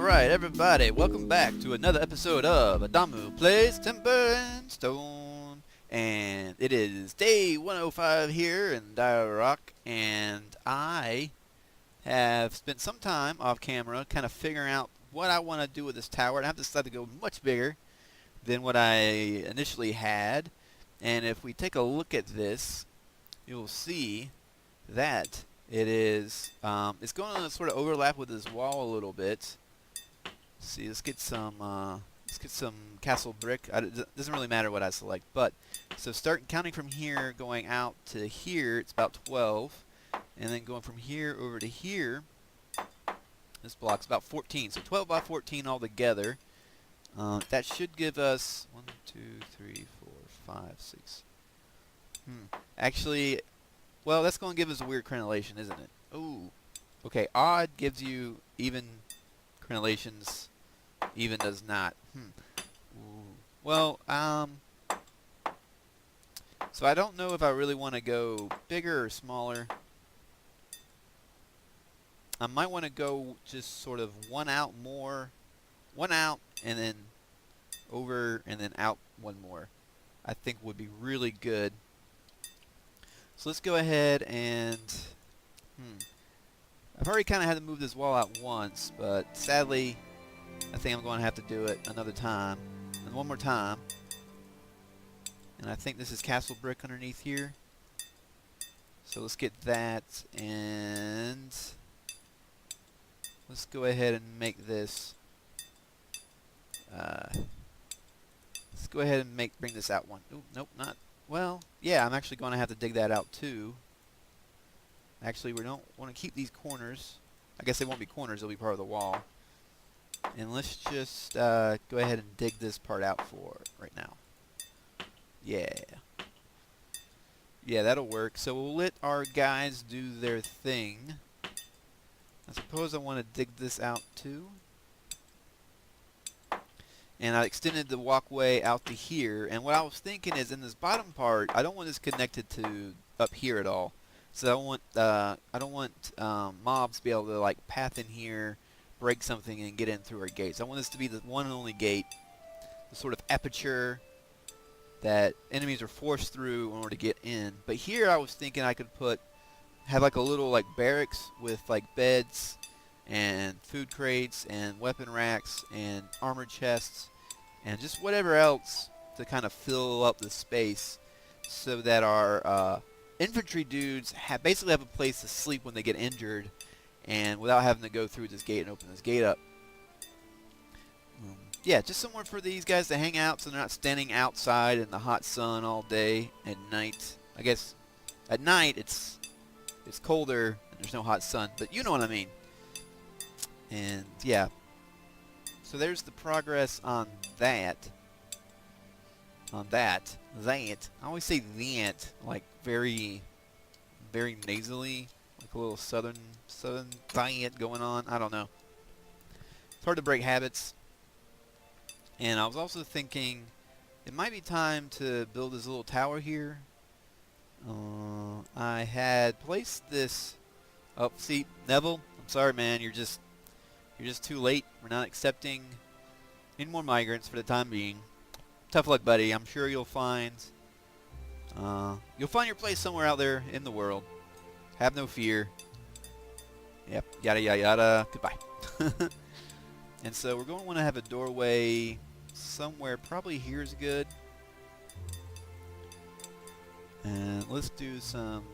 Alright, everybody, welcome back to another episode of Adamu Plays Timber and Stone. And it is day 105 here in Dire Rock, and I have spent some time off camera kind of figuring out what I want to do with this tower. And I've decided to go much bigger than what I initially had. And if we take a look at this, you'll see that it's going to sort of overlap with this wall a little bit. Let's see, let's get some castle brick. It doesn't really matter what I select, but so start counting from here, going out to here. It's about 12, and then going from here over to here. This block's about 14, so 12 by 14 altogether. That should give us 1, 2, 3, 4, 5, 6. Actually, well, that's going to give us a weird crenellation, isn't it? Ooh. Okay, odd gives you even. Crenellations even does not. Ooh. Well, so I don't know if I really want to go bigger or smaller. I might want to go just sort of one out, and then over, and then out one more. I think would be really good. So let's go ahead and I've already kind of had to move this wall out once, but sadly, I think I'm going to have to do it another time, and one more time. And I think this is castle brick underneath here. So let's get that, and let's go ahead and make this. Let's go ahead and bring this out one. Ooh, nope, not. Well, yeah, I'm actually going to have to dig that out too. Actually, we don't want to keep these corners. I guess they won't be corners, they'll be part of the wall. And let's just go ahead and dig this part out for right now. Yeah. Yeah, that'll work. So we'll let our guys do their thing. I suppose I want to dig this out too. And I extended the walkway out to here. And what I was thinking is in this bottom part, I don't want this connected to up here at all. So I don't want mobs to be able to like path in here, break something, and get in through our gates. I want this to be the one and only gate, the sort of aperture that enemies are forced through in order to get in. But here I was thinking I could have like a little like barracks with like beds and food crates and weapon racks and armor chests and just whatever else to kind of fill up the space so that our infantry dudes basically have a place to sleep when they get injured, and without having to go through this gate and open this gate up. Yeah, just somewhere for these guys to hang out so they're not standing outside in the hot sun all day and night. I guess at night it's colder and there's no hot sun, but you know what I mean. And yeah, so there's the progress on that. I always say that like very, very nasally, like a little southern diet going on. I don't know. It's hard to break habits. And I was also thinking it might be time to build this little tower here. I had placed this. Oh, see, Neville, I'm sorry, man. You're just too late. We're not accepting any more migrants for the time being. Tough luck, buddy. I'm sure you'll find your place somewhere out there in the world. Have no fear. Yep. Yada yada yada. Goodbye. And so we're going to want to have a doorway somewhere. Probably here's good. And let's do some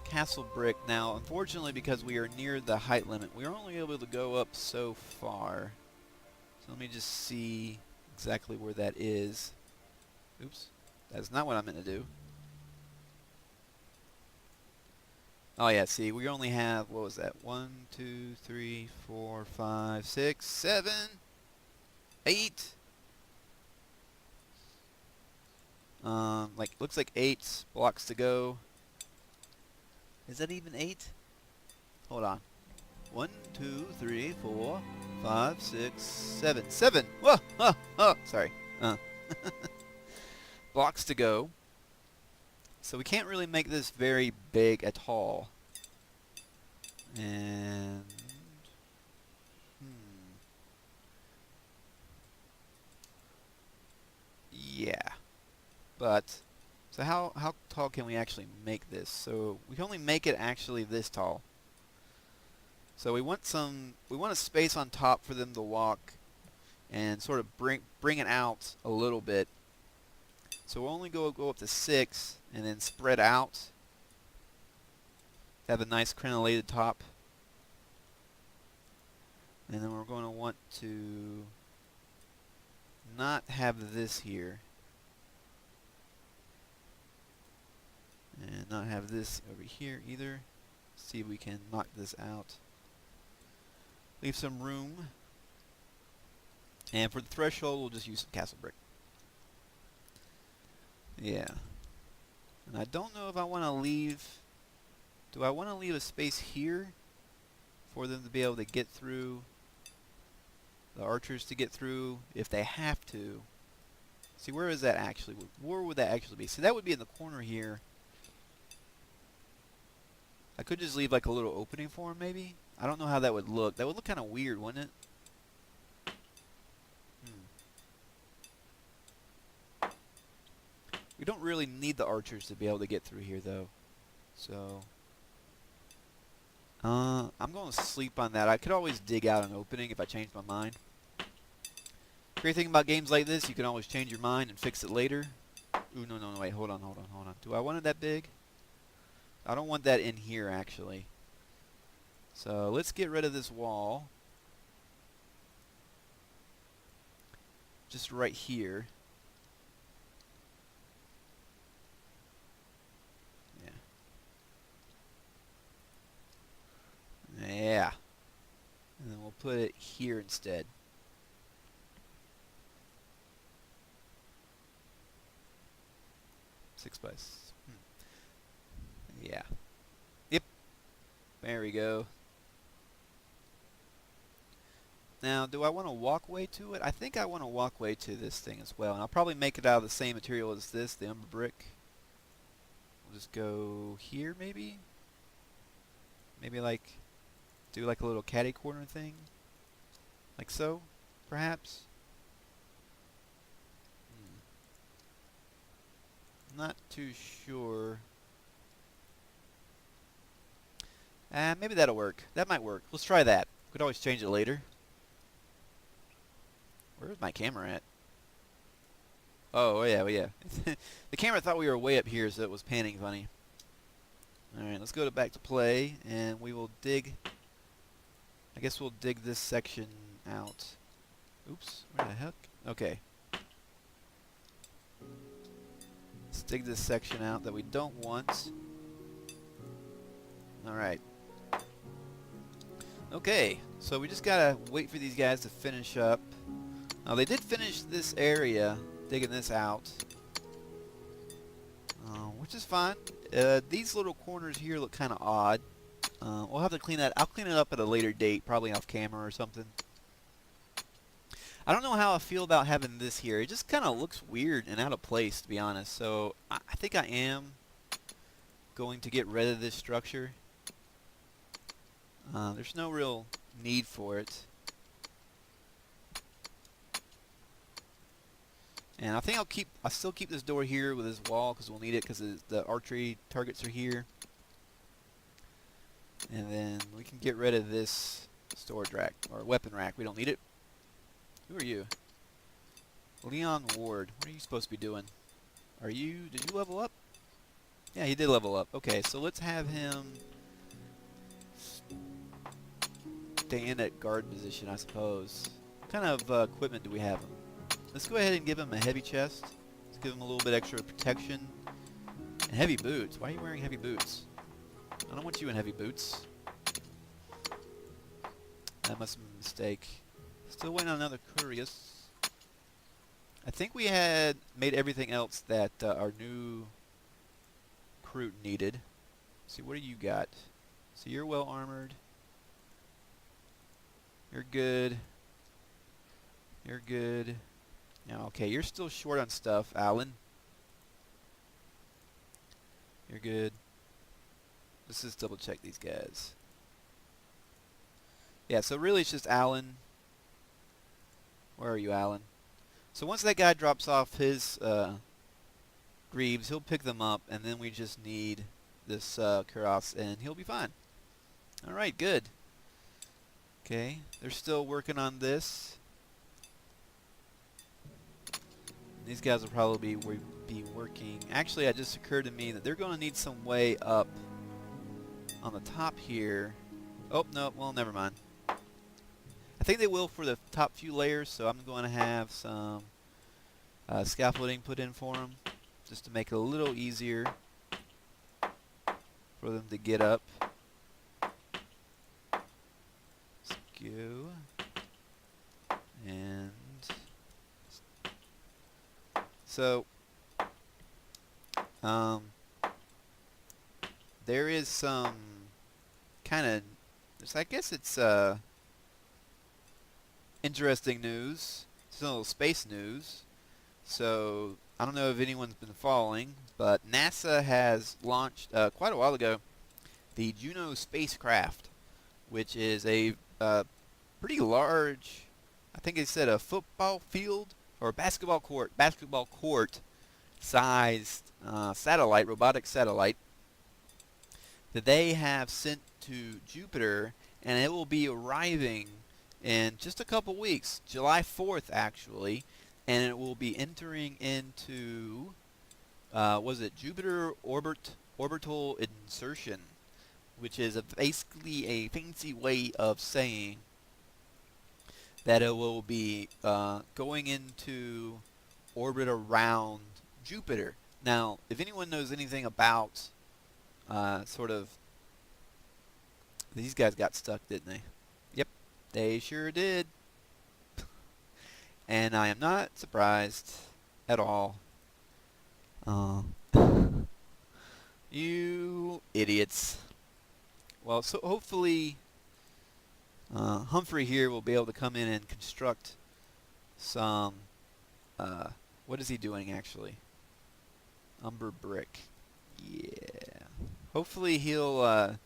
castle brick. Now, unfortunately, because we are near the height limit, we are only able to go up so far. So let me just see exactly where that is. Oops. That's not what I meant to do. Oh yeah, see, we only have, what was that? 1, 2, 3, 4, 5, 6, 7, 8. Looks like 8 blocks to go. Is that even 8? Hold on. 1, 2, 3, 4, 5, 6, 7. 7! Whoa! Oh, sorry. Blocks to go. So we can't really make this very big at all. And But, so how tall can we actually make this? So we can only make it actually this tall. So we want a space on top for them to walk and sort of bring it out a little bit. So we'll only go up to 6 and then spread out. Have a nice crenellated top. And then we're going to want to not have this here. And not have this over here either. See if we can knock this out. Leave some room. And for the threshold, we'll just use some castle brick. Yeah. And I don't know if I want to leave... Do I want to leave a space here for them to be able to get through? The archers to get through if they have to. See, where is that actually? Where would that actually be? See, that would be in the corner here. I could just leave like a little opening for them, maybe? I don't know how that would look. That would look kind of weird, wouldn't it? We don't really need the archers to be able to get through here, though. So, I'm going to sleep on that. I could always dig out an opening if I change my mind. Great thing about games like this, you can always change your mind and fix it later. Ooh, no, wait, hold on. Do I want it that big? I don't want that in here, actually. So, let's get rid of this wall. Just right here. Yeah. And then we'll put it here instead. Yeah. Yep. There we go. Now, do I want a walkway to it? I think I want a walkway to this thing as well. And I'll probably make it out of the same material as this, the umber brick. We'll just go here, maybe? Maybe like... do like a little catty corner thing, like so, perhaps. Not too sure. Maybe that'll work. That might work. Let's try that. Could always change it later. Where's my camera at? Oh, yeah, well, yeah. The camera thought we were way up here, so it was panning funny. Alright, let's go back to play, and we will dig... I guess we'll dig this section out. Oops, where the heck? Okay. Let's dig this section out that we don't want. Alright. Okay, so we just gotta wait for these guys to finish up. Now they did finish this area, digging this out. Which is fine. These little corners here look kind of odd. We'll have to clean that. I'll clean it up at a later date, probably off camera or something. I don't know how I feel about having this here. It just kind of looks weird and out of place, to be honest. So I think I am going to get rid of this structure. There's no real need for it. And I think I'll still keep this door here with this wall because we'll need it because the archery targets are here. And then we can get rid of this storage rack, or weapon rack. We don't need it. Who are you? Leon Ward. What are you supposed to be doing? Did you level up? Yeah, he did level up. Okay, so let's have him stand at guard position, I suppose. What kind of equipment do we have him? Let's go ahead and give him a heavy chest. Let's give him a little bit extra protection. And heavy boots. Why are you wearing heavy boots? I don't want you in heavy boots. That must have been a mistake. Still waiting on another couriers. I think we had made everything else that our new crew needed. Let's see, what do you got? So you're well armored. You're good. You're good. Now, okay, you're still short on stuff, Alan. You're good. Let's just double check these guys. Yeah, so really it's just Alan. Where are you, Alan? So once that guy drops off his Greaves. He'll pick them up, and then we just need this Kuros, and he'll be fine. All right, good. Okay, they're still working on this. These guys will probably be working. Actually, it just occurred to me that they're going to need some way up on the top here. Oh, no, well, never mind. I think they will for the top few layers, so I'm going to have some scaffolding put in for them, just to make it a little easier for them to get up. Let's go. And so, there is some kind of, I guess it's interesting news. It's a little space news. So, I don't know if anyone's been following, but NASA has launched quite a while ago the Juno spacecraft, which is a pretty large, I think they said a football field or basketball court sized satellite, robotic satellite that they have sent to Jupiter, and it will be arriving in just a couple weeks, July 4th actually, and it will be entering into Jupiter orbital insertion, which is basically a fancy way of saying that it will be going into orbit around Jupiter. Now, if anyone knows anything about sort of, these guys got stuck, didn't they? Yep, they sure did. And I am not surprised at all. You idiots. Well, so hopefully Humphrey here will be able to come in and construct some, what is he doing actually? Umber brick. Yeah. Hopefully he'll,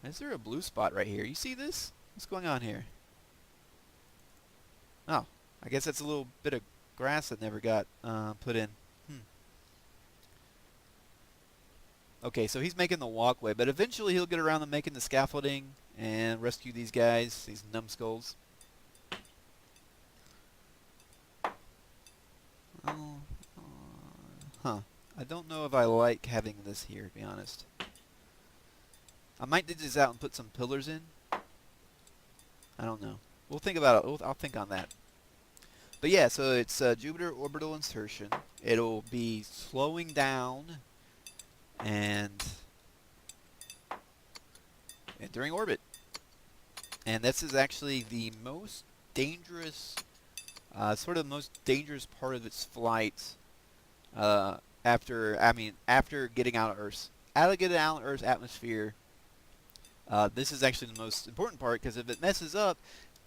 is there a blue spot right here? You see this? What's going on here? Oh, I guess that's a little bit of grass that never got put in. Okay, so he's making the walkway, but eventually he'll get around to making the scaffolding and rescue these guys, these numbskulls. I don't know if I like having this here, to be honest. I might dig this out and put some pillars in. I don't know. We'll think about it. I'll think on that. But yeah, so it's Jupiter orbital insertion. It'll be slowing down and entering orbit. And this is actually the most dangerous, sort of most dangerous part of its flight. After getting out of Earth's atmosphere. This is actually the most important part, because if it messes up,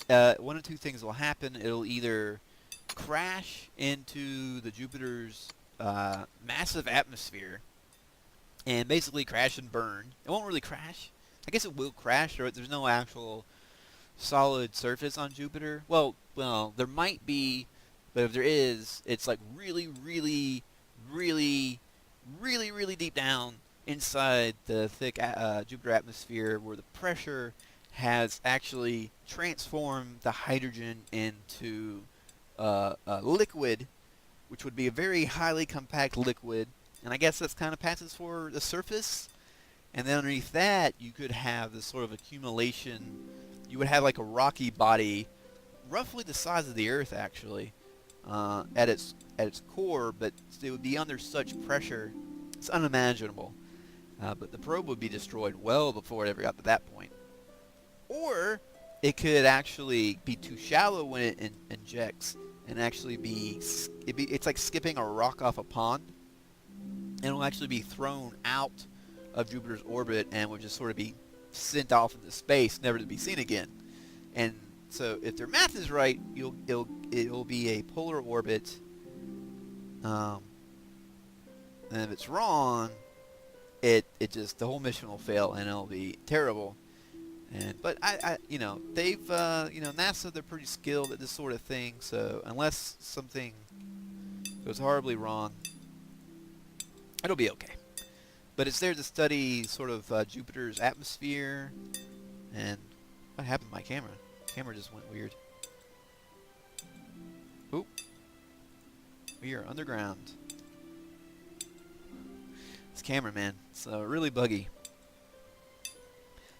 one of two things will happen. It'll either crash into the Jupiter's massive atmosphere and basically crash and burn. It won't really crash. I guess it will crash. There's no actual solid surface on Jupiter. Well, there might be, but if there is, it's like really deep down inside the thick Jupiter atmosphere, where the pressure has actually transformed the hydrogen into liquid, which would be a very highly compact liquid, and I guess that's kind of passes for the surface. And then underneath that, you could have this sort of accumulation. You would have like a rocky body, roughly the size of the Earth, actually, at its core, but it would be under such pressure, it's unimaginable. But the probe would be destroyed well before it ever got to that point. Or it could actually be too shallow when it injects, and actually it's like skipping a rock off a pond, and it'll actually be thrown out of Jupiter's orbit and would just sort of be sent off into space, never to be seen again. And so, if their math is right, it'll be a polar orbit. And if it's wrong, it just, the whole mission will fail and it'll be terrible. But they've NASA, they're pretty skilled at this sort of thing. So unless something goes horribly wrong, It'll be okay. But it's there to study sort of Jupiter's atmosphere. And what happened to my camera? Camera just went weird. Oop. We are underground. This camera, man, it's really buggy.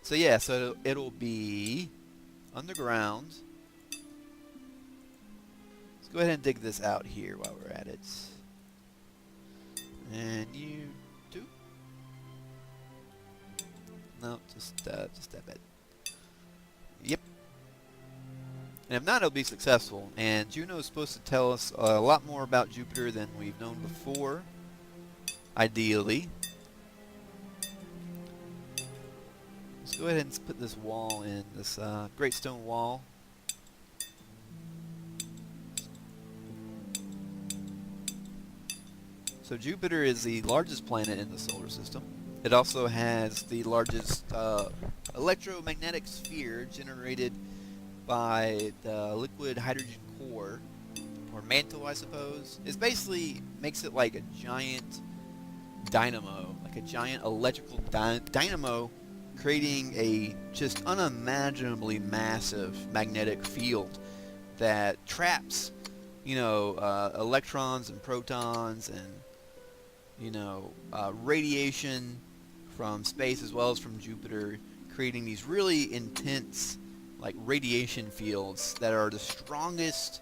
So yeah, so it'll be underground. Let's go ahead and dig this out here while we're at it. And you do? No, just that bit. Yep. And if not, it'll be successful. And Juno is supposed to tell us a lot more about Jupiter than we've known before. Ideally. Let's go ahead and put this wall in, this great stone wall. So Jupiter is the largest planet in the solar system. It also has the largest electromagnetic sphere generated by the liquid hydrogen core, or mantle, I suppose. It basically makes it like a giant dynamo, like a giant electrical dynamo, creating a just unimaginably massive magnetic field that traps, you know, electrons and protons and, you know, radiation from space as well as from Jupiter, creating these really intense, like, radiation fields that are the strongest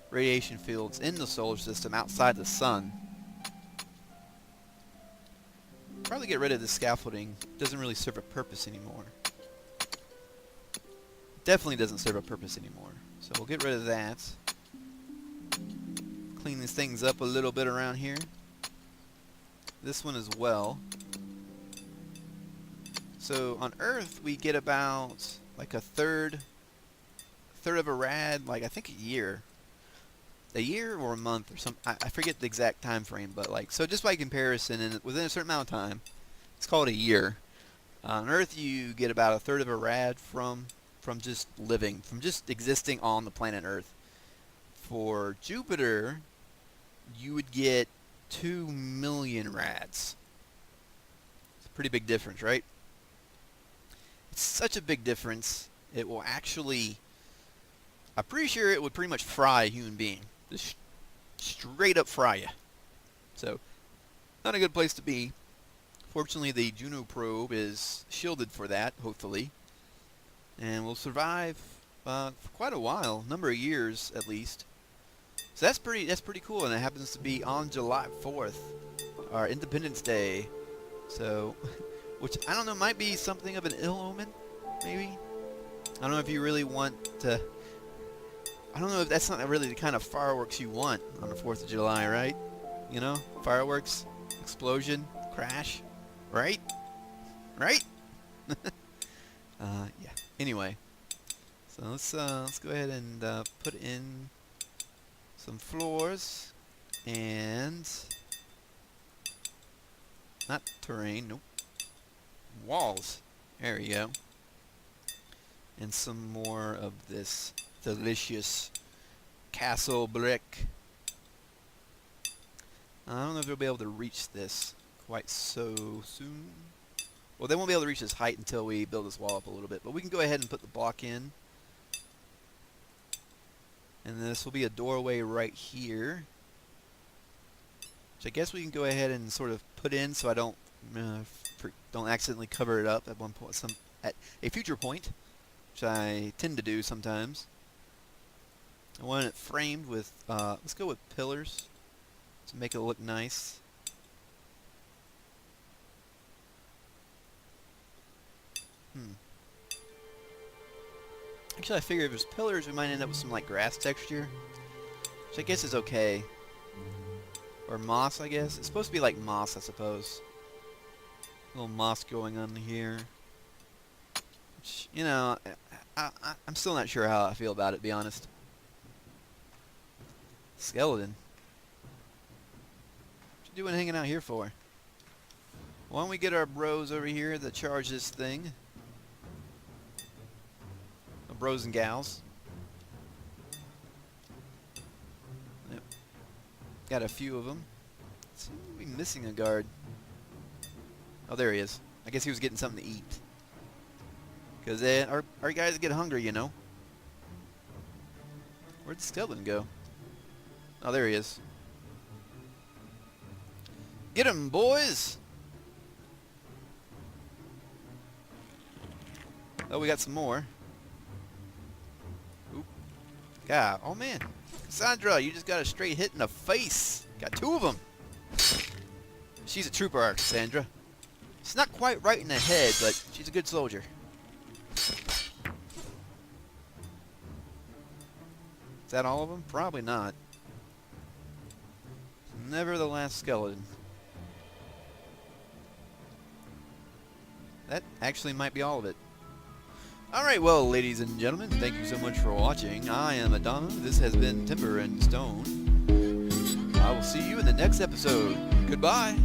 radiation fields in the solar system outside the sun. Probably get rid of this scaffolding. Doesn't really serve a purpose anymore. Definitely doesn't serve a purpose anymore. So we'll get rid of that. Clean these things up a little bit around here. This one as well. So on Earth we get about like a third of a rad, like I think a year or a month or something. I forget the exact time frame, but like, so just by comparison, and within a certain amount of time, it's called a year. On Earth you get about a third of a rad from just living, from just existing on the planet Earth. For Jupiter, you would get 2 million rads. It's a pretty big difference, right? It's such a big difference, it will actually, I'm pretty sure it would pretty much fry a human being. Just straight up fry you. So, not a good place to be. Fortunately, the Juno probe is shielded for that, hopefully. And will survive for quite a while, number of years at least. So that's pretty cool, and it happens to be on July 4th, our Independence Day. So, which I don't know, might be something of an ill omen, maybe. I don't know if you really want to. I don't know if that's not really the kind of fireworks you want on the 4th of July, right? You know, fireworks, explosion, crash, right? Right? Yeah. Anyway, so let's go ahead and put in some floors and not terrain, nope. Walls. There we go. And some more of this delicious castle brick. I don't know if they'll be able to reach this quite so soon. Well, they won't be able to reach this height until we build this wall up a little bit, but we can go ahead and put the block in. And this will be a doorway right here, which I guess we can go ahead and sort of put in so I don't accidentally cover it up at one point, at a future point, which I tend to do sometimes. I want it framed with, let's go with pillars to make it look nice. Actually, I figure if there's pillars, we might end up with some like grass texture, which I guess is okay. Or moss, I guess. It's supposed to be like moss, I suppose. A little moss going on here. Which, you know, I'm still not sure how I feel about it, to be honest. Skeleton. What you doing hanging out here for? Why don't we get our bros over here that charge this thing? Bros and gals. Yep. Got a few of them. Seem to be missing a guard. Oh, there he is. I guess he was getting something to eat. Because our guys get hungry, you know. Where'd the skeleton go? Oh, there he is. Get him, boys! Oh, we got some more. Oop. God, oh man. Cassandra, you just got a straight hit in the face. Got two of them. She's a trooper, our Cassandra. She's not quite right in the head, but she's a good soldier. Is that all of them? Probably not. Never the last skeleton. That actually might be all of it. Alright, well, ladies and gentlemen, thank you so much for watching. I am Adamu. This has been Timber and Stone. I will see you in the next episode. Goodbye.